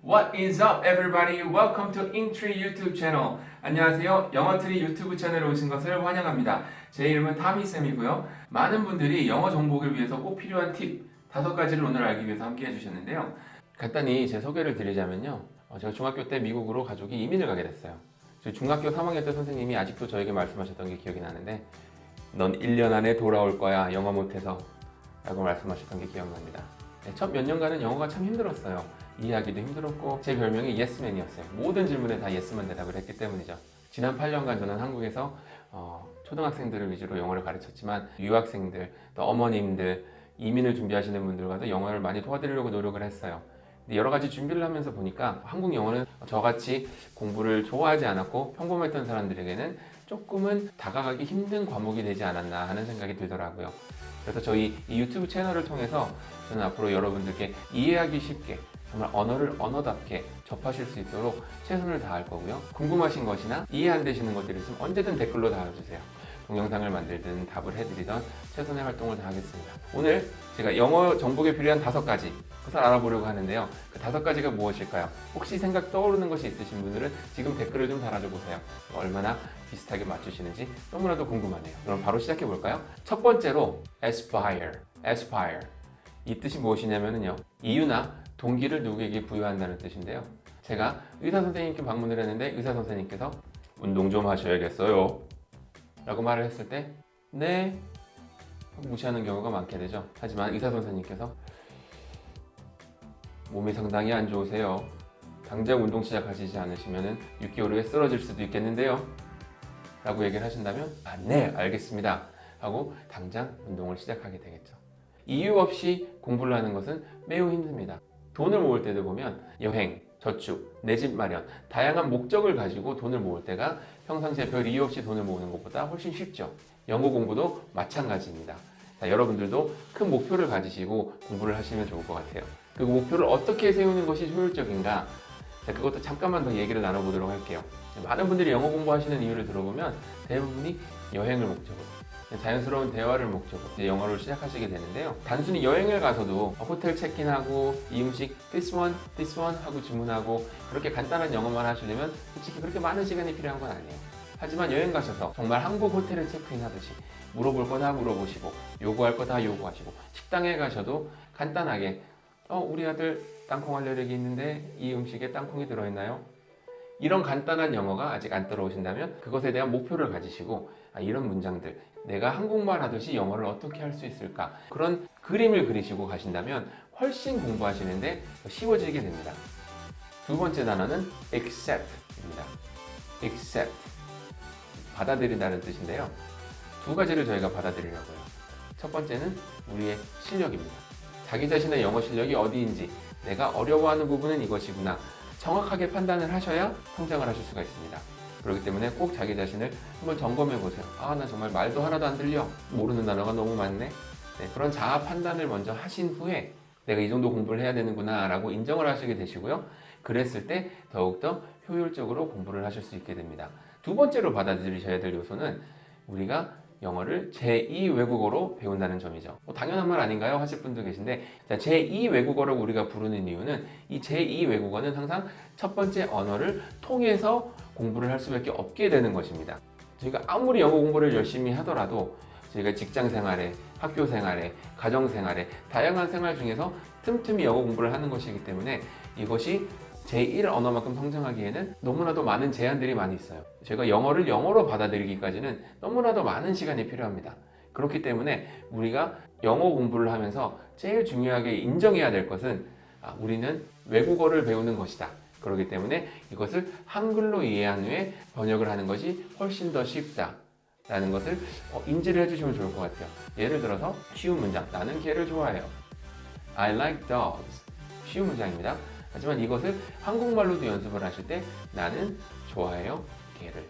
What is up, everybody? Welcome to 잉트리 유튜브 채널. 안녕하세요. 영어트리 유튜브 채널에 오신 것을 환영합니다. 제 이름은 타미쌤이고요. 많은 분들이 영어 정복을 위해서 꼭 필요한 팁 5가지를 오늘 알기 위해서 함께 해주셨는데요. 간단히 제 소개를 드리자면요. 제가 중학교 때 미국으로 가족이 이민을 가게 됐어요. 저 중학교 3학년 때 선생님이 아직도 저에게 말씀하셨던 게 기억이 나는데 넌 1년 안에 돌아올 거야, 영어 못해서 라고 말씀하셨던 게 기억납니다. 첫 몇 년간은 영어가 참 힘들었어요. 이해하기도 힘들었고 제 별명이 예스맨이었어요. 모든 질문에 다 예스만 대답을 했기 때문이죠. 지난 8년간 저는 한국에서 초등학생들을 위주로 영어를 가르쳤지만 유학생들, 또 어머님들, 이민을 준비하시는 분들과도 영어를 많이 도와드리려고 노력을 했어요. 근데 여러 가지 준비를 하면서 보니까 한국 영어는 저같이 공부를 좋아하지 않았고 평범했던 사람들에게는 조금은 다가가기 힘든 과목이 되지 않았나 하는 생각이 들더라고요. 그래서 저희 이 유튜브 채널을 통해서 저는 앞으로 여러분들께 이해하기 쉽게 정말 언어를 언어답게 접하실 수 있도록 최선을 다할 거고요. 궁금하신 것이나 이해 안 되시는 것들이 있으면 언제든 댓글로 달아주세요. 동영상을 만들든 답을 해드리던 최선의 활동을 다하겠습니다. 오늘 제가 영어 정복에 필요한 5가지 그것을 알아보려고 하는데요. 그 5가지가 무엇일까요? 혹시 생각 떠오르는 것이 있으신 분들은 지금 댓글을 좀 달아줘 보세요. 얼마나 비슷하게 맞추시는지 너무나도 궁금하네요. 그럼 바로 시작해 볼까요? 첫 번째로 aspire. 이 뜻이 무엇이냐면요. 이유나 동기를 누구에게 부여한다는 뜻인데요. 제가 의사 선생님께 방문을 했는데 의사 선생님께서 운동 좀 하셔야겠어요 라고 말을 했을 때 네 하고 무시하는 경우가 많게 되죠. 하지만 의사 선생님께서 몸이 상당히 안 좋으세요. 당장 운동 시작하시지 않으시면 6개월 후에 쓰러질 수도 있겠는데요 라고 얘기를 하신다면 네 알겠습니다 하고 당장 운동을 시작하게 되겠죠. 이유 없이 공부를 하는 것은 매우 힘듭니다. 돈을 모을 때도 보면 여행, 저축, 내 집 마련, 다양한 목적을 가지고 돈을 모을 때가 평상시에 별 이유 없이 돈을 모으는 것보다 훨씬 쉽죠. 영어 공부도 마찬가지입니다. 자, 여러분들도 큰 목표를 가지시고 공부를 하시면 좋을 것 같아요. 그 목표를 어떻게 세우는 것이 효율적인가? 자, 그것도 잠깐만 더 얘기를 나눠보도록 할게요. 많은 분들이 영어 공부하시는 이유를 들어보면 대부분이 여행을 목적으로 자연스러운 대화를 목적으로 영어를 시작하시게 되는데요. 단순히 여행을 가서도 호텔 체크인하고 이 음식 this one 하고 주문하고 그렇게 간단한 영어만 하시려면 솔직히 그렇게 많은 시간이 필요한 건 아니에요. 하지만 여행 가셔서 정말 한국 호텔을 체크인 하듯이 물어볼 거 다 물어보시고 요구할 거 다 요구하시고 식당에 가셔도 간단하게 우리 아들 땅콩 알레르기 있는데 이 음식에 땅콩이 들어있나요? 이런 간단한 영어가 아직 안 들어오신다면 그것에 대한 목표를 가지시고 이런 문장들 내가 한국말 하듯이 영어를 어떻게 할 수 있을까 그런 그림을 그리시고 가신다면 훨씬 공부하시는데 더 쉬워지게 됩니다. 두 번째 단어는 accept입니다. accept 받아들인다는 뜻인데요. 2가지를 저희가 받아들이려고요. 첫 번째는 우리의 실력입니다. 자기 자신의 영어 실력이 어디인지 내가 어려워하는 부분은 이것이구나 정확하게 판단을 하셔야 성장을 하실 수가 있습니다. 그렇기 때문에 꼭 자기 자신을 한번 점검해 보세요. 나 정말 말도 하나도 안 들려. 모르는 단어가 너무 많네. 그런 자아 판단을 먼저 하신 후에 내가 이 정도 공부를 해야 되는구나 라고 인정을 하시게 되시고요. 그랬을 때 더욱더 효율적으로 공부를 하실 수 있게 됩니다. 두 번째로 받아들이셔야 될 요소는 우리가 영어를 제2 외국어로 배운다는 점이죠. 당연한 말 아닌가요? 하실 분도 계신데 제2 외국어로 우리가 부르는 이유는 이 제2 외국어는 항상 첫 번째 언어를 통해서 공부를 할 수밖에 없게 되는 것입니다. 저희가 아무리 영어 공부를 열심히 하더라도 저희가 직장 생활에, 학교 생활에, 가정 생활에 다양한 생활 중에서 틈틈이 영어 공부를 하는 것이기 때문에 이것이 제1 언어만큼 성장하기에는 너무나도 많은 제한들이 많이 있어요. 제가 영어를 영어로 받아들이기까지는 너무나도 많은 시간이 필요합니다. 그렇기 때문에 우리가 영어 공부를 하면서 제일 중요하게 인정해야 될 것은 우리는 외국어를 배우는 것이다. 그렇기 때문에 이것을 한글로 이해한 후에 번역을 하는 것이 훨씬 더 쉽다. 라는 것을 인지를 해주시면 좋을 것 같아요. 예를 들어서 쉬운 문장. 나는 개를 좋아해요. I like dogs. 쉬운 문장입니다. 하지만 이것을 한국말로도 연습을 하실 때 나는 좋아해요 개를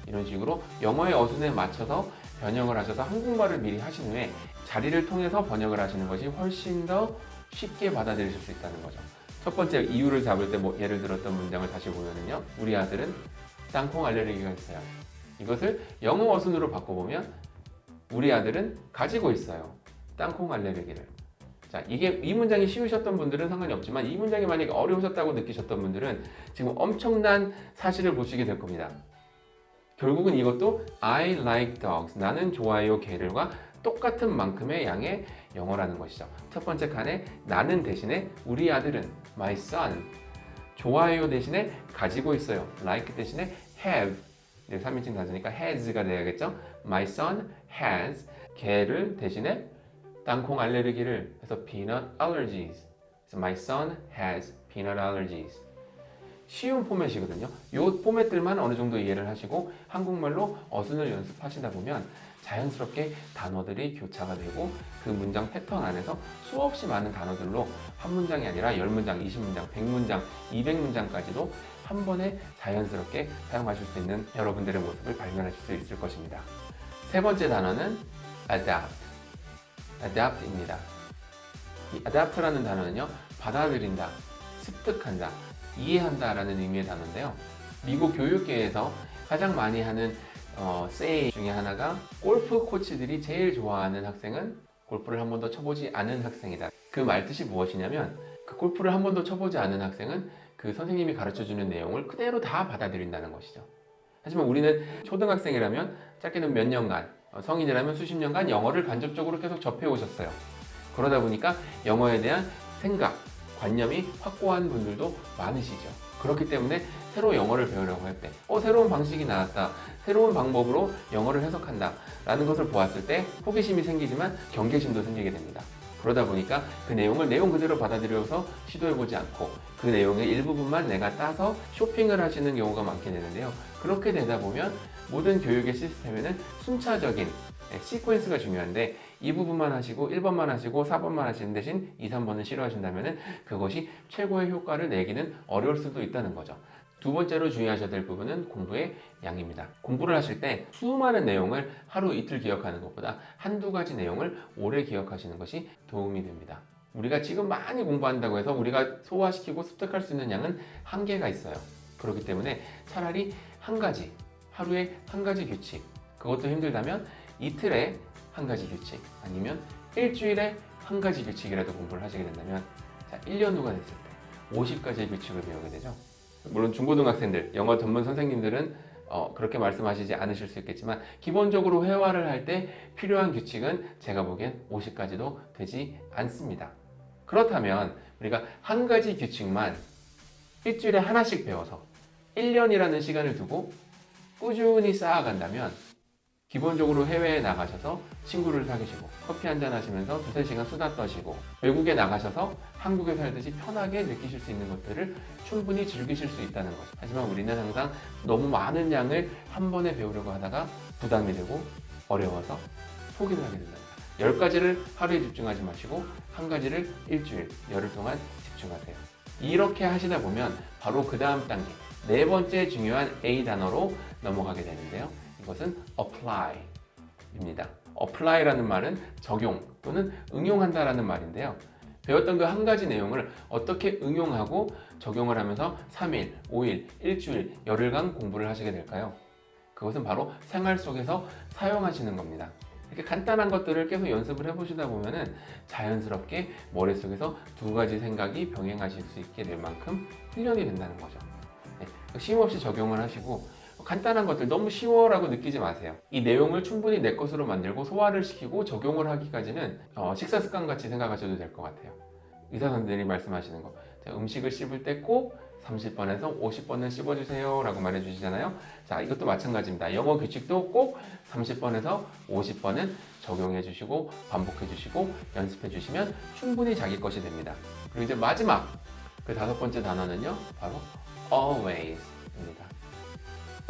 이런 식으로 영어의 어순에 맞춰서 번역을 하셔서 한국말을 미리 하신 후에 자리를 통해서 번역을 하시는 것이 훨씬 더 쉽게 받아들이실 수 있다는 거죠. 첫 번째 이유를 잡을 때 예를 들었던 문장을 다시 보면은요. 우리 아들은 땅콩 알레르기가 있어요. 이것을 영어 어순으로 바꿔보면 우리 아들은 가지고 있어요 땅콩 알레르기를. 자, 이 문장이 쉬우셨던 분들은 상관이 없지만 이 문장이 만약에 어려우셨다고 느끼셨던 분들은 지금 엄청난 사실을 보시게 될 겁니다. 결국은 이것도 I like dogs. 나는 좋아요 개들과 똑같은 만큼의 양의 영어라는 것이죠. 첫 번째 칸에 나는 대신에 우리 아들은 my son. 좋아요 대신에 가지고 있어요. like 대신에 have. 3인칭 단수니까 has가 돼야겠죠. My son has. 개를 대신에 땅콩 알레르기를 해서 peanut allergies. So my son has peanut allergies. 쉬운 포맷이거든요. 이 포맷들만 어느 정도 이해를 하시고 한국말로 어순을 연습하시다 보면 자연스럽게 단어들이 교차가 되고 그 문장 패턴 안에서 수없이 많은 단어들로 한 문장이 아니라 10문장, 20문장, 100문장, 200문장까지도 한 번에 자연스럽게 사용하실 수 있는 여러분들의 모습을 발견하실 수 있을 것입니다. 세 번째 단어는 adapt. adapt입니다. 이 adapt라는 단어는요, 받아들인다, 습득한다, 이해한다 라는 의미의 단어인데요. 미국 교육계에서 가장 많이 하는 say 중에 하나가 골프 코치들이 제일 좋아하는 학생은 골프를 한 번도 쳐보지 않은 학생이다. 그 말뜻이 무엇이냐면 그 골프를 한 번도 쳐보지 않은 학생은 그 선생님이 가르쳐주는 내용을 그대로 다 받아들인다는 것이죠. 하지만 우리는 초등학생이라면 짧게는 몇 년간, 성인이라면 수십 년간 영어를 간접적으로 계속 접해 오셨어요. 그러다 보니까 영어에 대한 생각, 관념이 확고한 분들도 많으시죠. 그렇기 때문에 새로 영어를 배우려고 할 때, 새로운 방식이 나왔다, 새로운 방법으로 영어를 해석한다 라는 것을 보았을 때 호기심이 생기지만 경계심도 생기게 됩니다. 그러다 보니까 그 내용을 내용 그대로 받아들여서 시도해보지 않고 그 내용의 일부분만 내가 따서 쇼핑을 하시는 경우가 많게 되는데요. 그렇게 되다 보면 모든 교육의 시스템에는 순차적인 시퀀스가 중요한데 이 부분만 하시고 1번만 하시고 4번만 하시는 대신 2, 3번은 싫어하신다면 그것이 최고의 효과를 내기는 어려울 수도 있다는 거죠. 두 번째로 주의하셔야 될 부분은 공부의 양입니다. 공부를 하실 때 수많은 내용을 하루 이틀 기억하는 것보다 한두 가지 내용을 오래 기억하시는 것이 도움이 됩니다. 우리가 지금 많이 공부한다고 해서 우리가 소화시키고 습득할 수 있는 양은 한계가 있어요. 그렇기 때문에 차라리 한 가지, 하루에 한 가지 규칙, 그것도 힘들다면 이틀에 한 가지 규칙, 아니면 일주일에 한 가지 규칙이라도 공부를 하시게 된다면 1년 후가 됐을 때 50가지의 규칙을 배우게 되죠. 물론 중고등학생들, 영어 전문 선생님들은 그렇게 말씀하시지 않으실 수 있겠지만 기본적으로 회화를 할 때 필요한 규칙은 제가 보기엔 50가지도 되지 않습니다. 그렇다면 우리가 한 가지 규칙만 일주일에 하나씩 배워서 1년이라는 시간을 두고 꾸준히 쌓아간다면 기본적으로 해외에 나가셔서 친구를 사귀시고 커피 한잔 하시면서 2-3시간 수다 떠시고 외국에 나가셔서 한국에 살듯이 편하게 느끼실 수 있는 것들을 충분히 즐기실 수 있다는 거죠. 하지만 우리는 항상 너무 많은 양을 한 번에 배우려고 하다가 부담이 되고 어려워서 포기를 하게 된답니다. 10가지를 하루에 집중하지 마시고 한 가지를 일주일, 열흘 동안 집중하세요. 이렇게 하시다 보면 바로 그 다음 단계, 네 번째 중요한 A 단어로 넘어가게 되는데요. 이것은 apply입니다. apply라는 말은 적용 또는 응용한다라는 말인데요. 배웠던 그 한 가지 내용을 어떻게 응용하고 적용을 하면서 3일, 5일, 일주일, 열흘간 공부를 하시게 될까요? 그것은 바로 생활 속에서 사용하시는 겁니다. 이렇게 간단한 것들을 계속 연습을 해보시다 보면은 자연스럽게 머릿속에서 두 가지 생각이 병행하실 수 있게 될 만큼 훈련이 된다는 거죠. 쉼없이 적용을 하시고 간단한 것들 너무 쉬워라고 느끼지 마세요. 이 내용을 충분히 내 것으로 만들고 소화를 시키고 적용을 하기까지는 식사 습관 같이 생각하셔도 될 것 같아요. 의사 선생님이 말씀하시는 거, 음식을 씹을 때 꼭 30번에서 50번은 씹어주세요 라고 말해주시잖아요. 자, 이것도 마찬가지입니다. 영어 규칙도 꼭 30번에서 50번은 적용해 주시고 반복해 주시고 연습해 주시면 충분히 자기 것이 됩니다. 그리고 이제 마지막 그 5번째 단어는요, 바로 always입니다.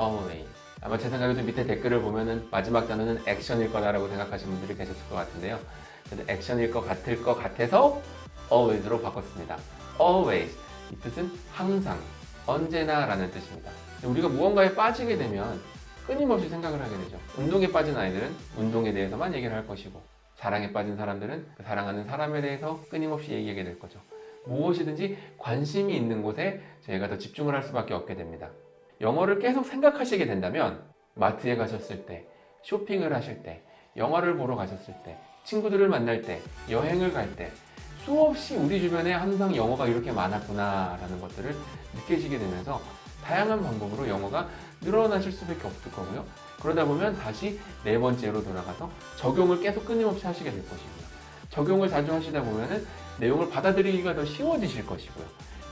always. 아마 제 생각에도 밑에 댓글을 보면은 마지막 단어는 action일 거다라고 생각하시는 분들이 계셨을 것 같은데요. 저도 action일 것 같을 것 같아서 always로 바꿨습니다. always. 이 뜻은 항상, 언제나 라는 뜻입니다. 우리가 무언가에 빠지게 되면 끊임없이 생각을 하게 되죠. 운동에 빠진 아이들은 운동에 대해서만 얘기를 할 것이고, 사랑에 빠진 사람들은 그 사랑하는 사람에 대해서 끊임없이 얘기하게 될 거죠. 무엇이든지 관심이 있는 곳에 저희가 더 집중을 할 수밖에 없게 됩니다. 영어를 계속 생각하시게 된다면 마트에 가셨을 때, 쇼핑을 하실 때, 영화를 보러 가셨을 때, 친구들을 만날 때, 여행을 갈 때 수없이 우리 주변에 항상 영어가 이렇게 많았구나라는 것들을 느끼시게 되면서 다양한 방법으로 영어가 늘어나실 수밖에 없을 거고요. 그러다 보면 다시 네 번째로 돌아가서 적용을 계속 끊임없이 하시게 될 것이고요. 적용을 자주 하시다 보면은 내용을 받아들이기가 더 쉬워지실 것이고요.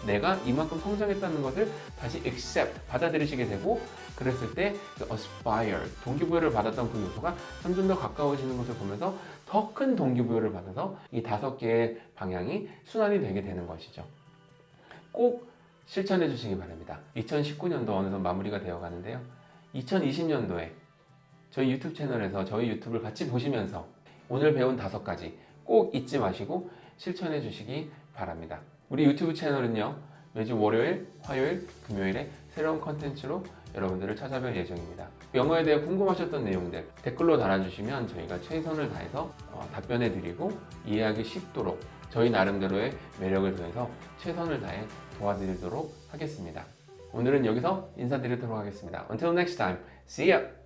내가 이만큼 성장했다는 것을 다시 accept, 받아들이시게 되고, 그랬을 때 그 aspire, 동기부여를 받았던 그 요소가 점점 더 가까워지는 것을 보면서 더 큰 동기부여를 받아서 이 5개의 방향이 순환이 되게 되는 것이죠. 꼭 실천해 주시기 바랍니다. 2019년도 어느덧 마무리가 되어 가는데요. 2020년도에 저희 유튜브 채널에서 저희 유튜브를 같이 보시면서 오늘 배운 5가지 꼭 잊지 마시고 실천해 주시기 바랍니다. 우리 유튜브 채널은요, 매주 월요일, 화요일, 금요일에 새로운 컨텐츠로 여러분들을 찾아뵐 예정입니다. 영어에 대해 궁금하셨던 내용들 댓글로 달아주시면 저희가 최선을 다해서 답변해 드리고 이해하기 쉽도록 저희 나름대로의 매력을 더해서 최선을 다해 도와드리도록 하겠습니다. 오늘은 여기서 인사드리도록 하겠습니다. Until next time, see ya!